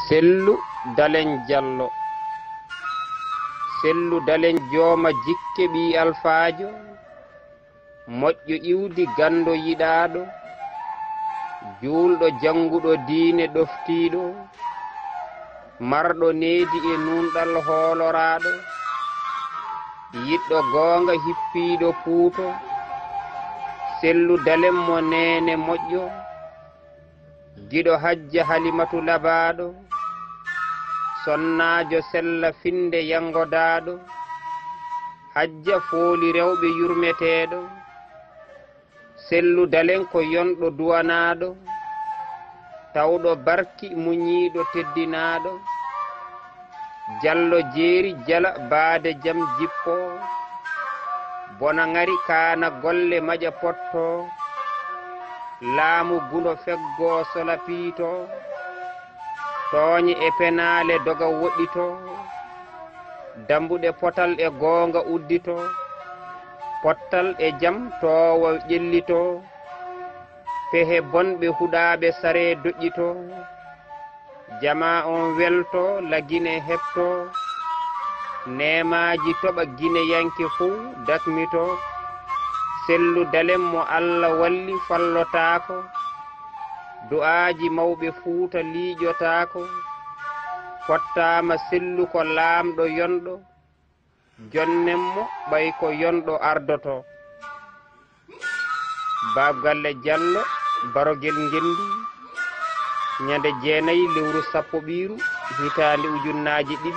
Sellu Dalen Diallo. Sellu Dalen jooma jikke ɓi alfaajo, moƴƴo iwdi gando yiɗaɗo, juulɗo janguɗo diine ɗoftiɗo, marɗo needi e nunɗal hooloraɗo, yiɗɗo goonga hippiɗo puuto. Sellu Dalen mo nene moƴƴo, giɗo hajja Halimatu labaɗo, sonnajo sella finde yangodaɗo, hajja fooli rewɓe yurmeteɗo. Sellu Dalen ko yonɗo duwanaɗo, tawɗo barki muñiɗo teddinaɗo, Diallo jeeri jala baade jam jippo, bona ngari kaana golle maƴa potto, laamu gundo feggo sola piito, tooñe e penale doga woɗɗito, dambuɗe potal e goonga uddito, pottal e jam toowa ƴellito, pehe bonɓe huɗaɓe sare doƴƴito, jama on welto lagine hepto, nemaji toɓa guine yanke fuu dakmito. Sellu Dalen mo Allah walli fallotako, du'aji mawɓe Fuuta liiƴotako, fottama sellu ko laamɗo yonɗo, jonnenmo ɓay ko yonɗo ardoto. Babgalle Diallo Barogel Ngendi, ñande 9 lewru sappo ɓiiru hitande 2020.